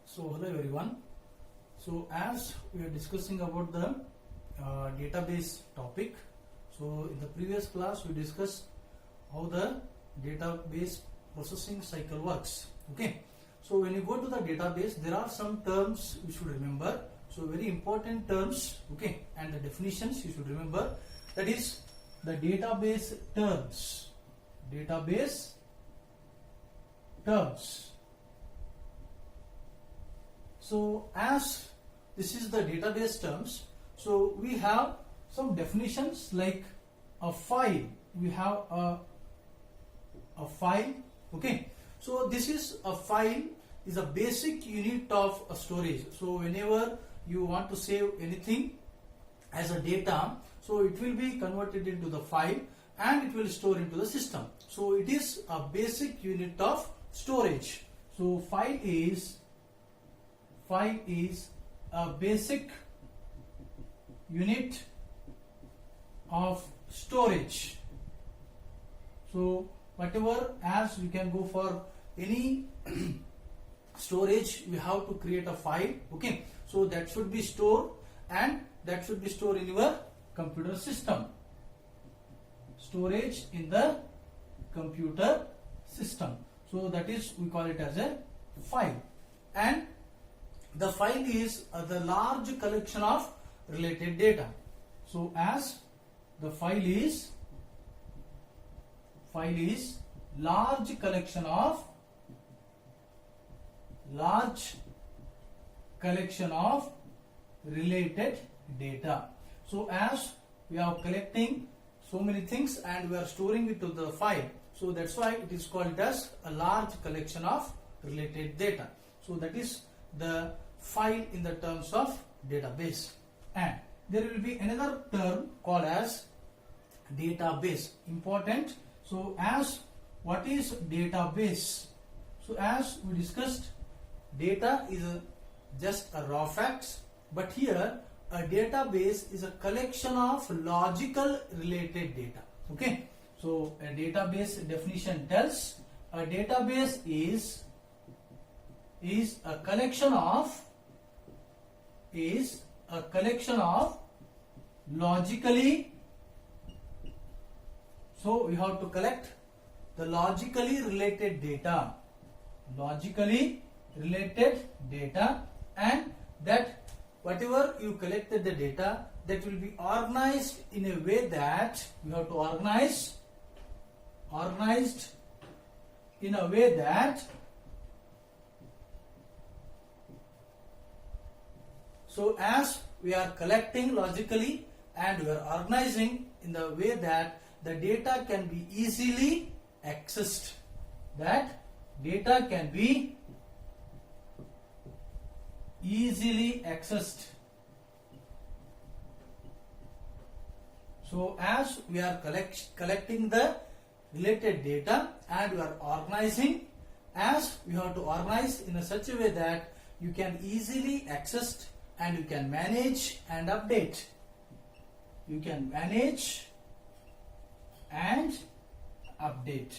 So hello everyone. So as we are discussing about the database topic, so in the previous class we discussed how the database processing cycle works. Okay. So when you go to the database, there are some terms you should remember. So very important terms. Okay, and the definitions you should remember. That is the database terms. Database terms. So as this is the database terms, so we have some definitions like a file. We have a file. Okay. So this is a file is a basic unit of a storage. So whenever you want to save anything as a data, so it will be converted into the file and it will store into the system. So it is a basic unit of storage. So file is a basic unit of storage. So whatever, as we can go for any storage, we have to create a file. Okay, so that should be stored and that should be stored in your computer system. Storage in the computer system. So that is, we call it as a file. And the file is the large collection of related data. So as the file is large collection of related data. So as we are collecting so many things and we are storing it to the file, so that's why it is called as a large collection of related data. So that is the file in the terms of database. And there will be another term called as database. Important. So as what is database? So as we discussed, data is just a raw facts, but here a database is a collection of logical related data. Okay. So a database definition tells a database is a collection of logically, so we have to collect the logically related data, and that whatever you collected the data, that will be organized in a way that you have to organized in a way that, so as we are collecting logically and we are organizing in the way that the data can be easily accessed. That data can be easily accessed. So as we are collecting the related data and we are organizing, as we have to organize in a such a way that you can easily access and you can manage and update. You can manage and update.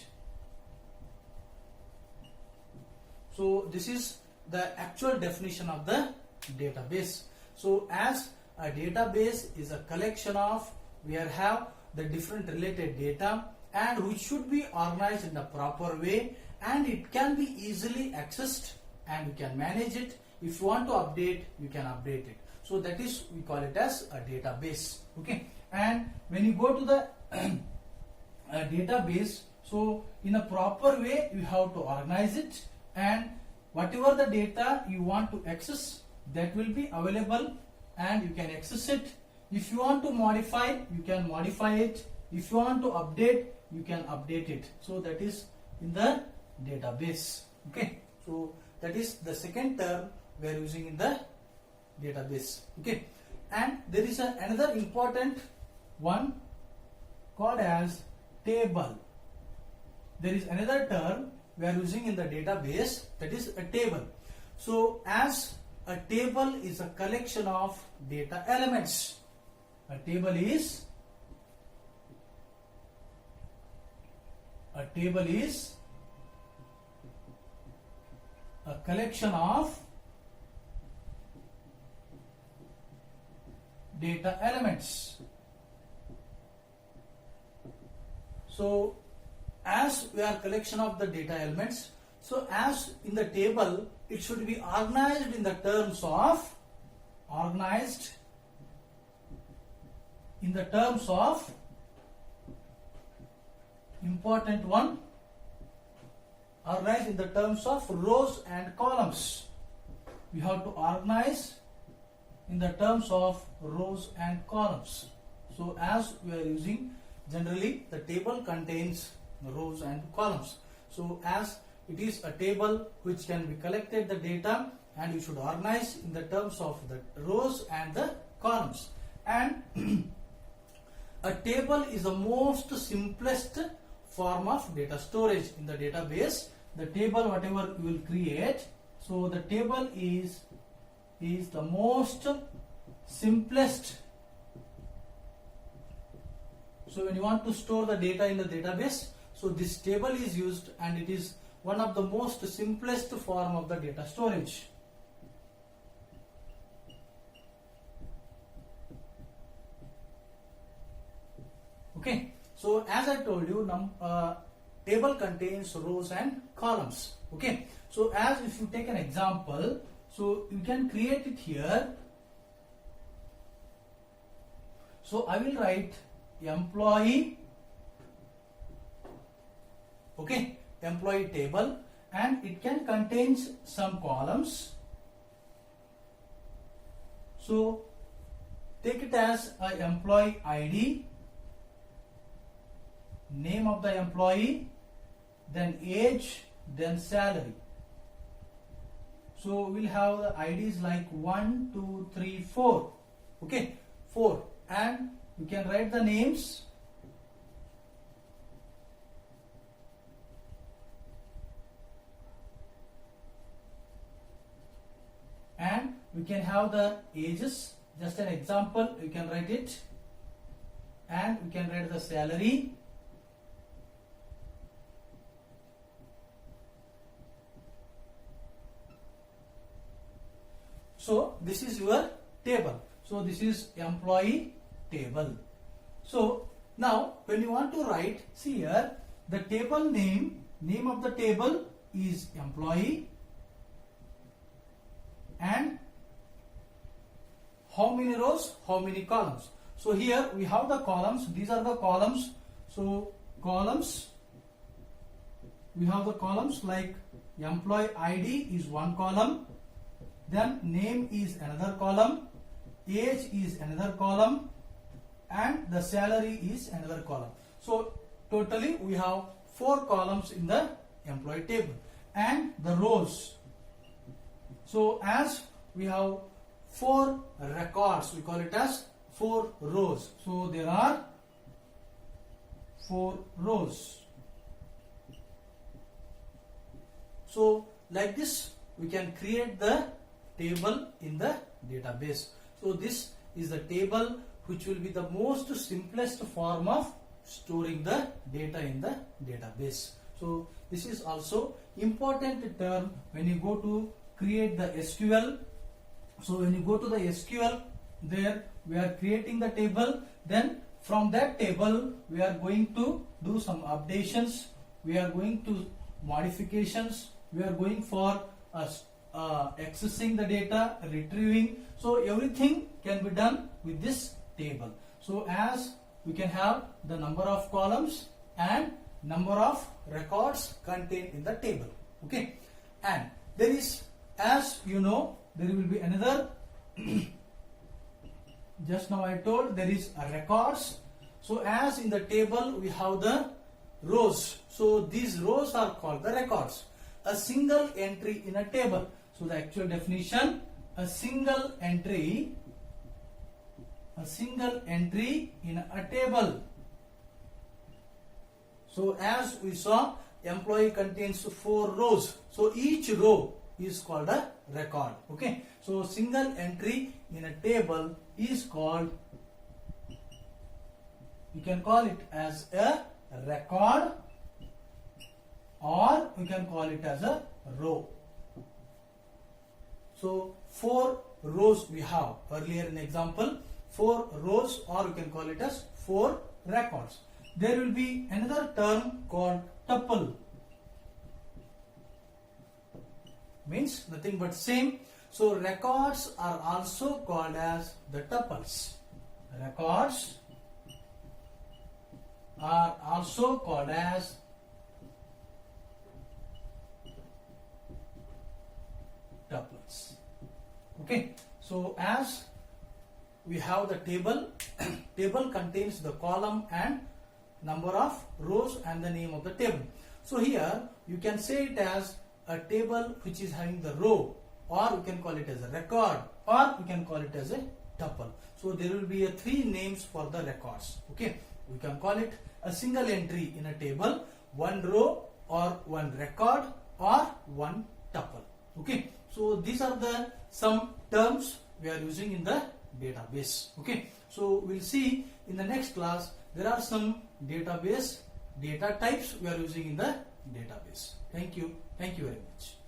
So this is the actual definition of the database. So as a database is a collection of, we have the different related data and which should be organized in the proper way, and it can be easily accessed and you can manage it. If you want to update, you can update it. So that is, we call it as a database. Okay. And when you go to the database, so in a proper way you have to organize it, and whatever the data you want to access, that will be available and you can access it. If you want to modify, you can modify it. If you want to update, you can update it. So that is in the database. Okay. So that is the second term we are using in the database. Okay. And there is another important one called as table. There is another term we are using in the database, that is a table. So as a table is a collection of data elements. A table is a collection of data elements. So as we are collection of the data elements, so as in the table it should be organized in the terms of important one, organized in the terms of rows and columns. We have to organize in the terms of rows and columns. So as we are using, generally the table contains rows and columns. So as it is a table which can be collected the data, and you should organize in the terms of the rows and the columns. And a table is the most simplest form of data storage in the database. The table whatever you will create, so the table is the most simplest. So when you want to store the data in the database, so this table is used, and it is one of the most simplest form of the data storage. Okay, so as I told you, table contains rows and columns. Okay, so as if you take an example, so you can create it here. So I will write employee, okay, employee table, and it can contain some columns. So take it as a employee ID, name of the employee, then age, then salary. So we'll have the IDs like 1, 2, 3, 4. Okay, 4, and you can write the names. And we can have the ages, just an example, you can write it. And we can write the salary. So this is your table. So this is employee table. So now when you want to write, see here, the table name of the table is employee, and how many rows, how many columns. So here we have the columns, these are the columns. So columns, we have the columns like employee ID is one column, then name is another column, age is another column, and the salary is another column. So totally we have 4 columns in the employee table. And the rows, so as we have 4 records, we call it as 4 rows. So there are 4 rows. So like this we can create the table in the database. So this is the table which will be the most simplest form of storing the data in the database. So this is also important term when you go to create the SQL. So when you go to the SQL, there we are creating the table, then from that table we are going to do some updations, we are going to modifications, we are going for accessing the data, retrieving. So everything can be done with this table. So as we can have the number of columns and number of records contained in the table. Okay, and there is, as you know, there will be another just now I told there is a records. So as in the table we have the rows, so these rows are called the records. A single entry in a table. So the actual definition, a single entry in a table. So as we saw, employee contains 4 rows. So each row is called a record. Okay. So single entry in a table is called, you can call it as a record, or you can call it as a row. So 4 rows we have. Earlier in example, 4 rows, or you can call it as 4 records. There will be another term called tuple. Means nothing but same. So records are also called as the tuples. Records are also called as tuples. Okay, so as we have the table, table contains the column and number of rows and the name of the table. So here you can say it as a table which is having the row, or you can call it as a record, or you can call it as a tuple. So there will be 3 names for the records. Okay, we can call it a single entry in a table, 1 row, or 1 record, or 1 tuple. Okay, so these are the some terms we are using in the database. Okay, so we'll see in the next class there are some database data types we are using in the database. Thank you very much.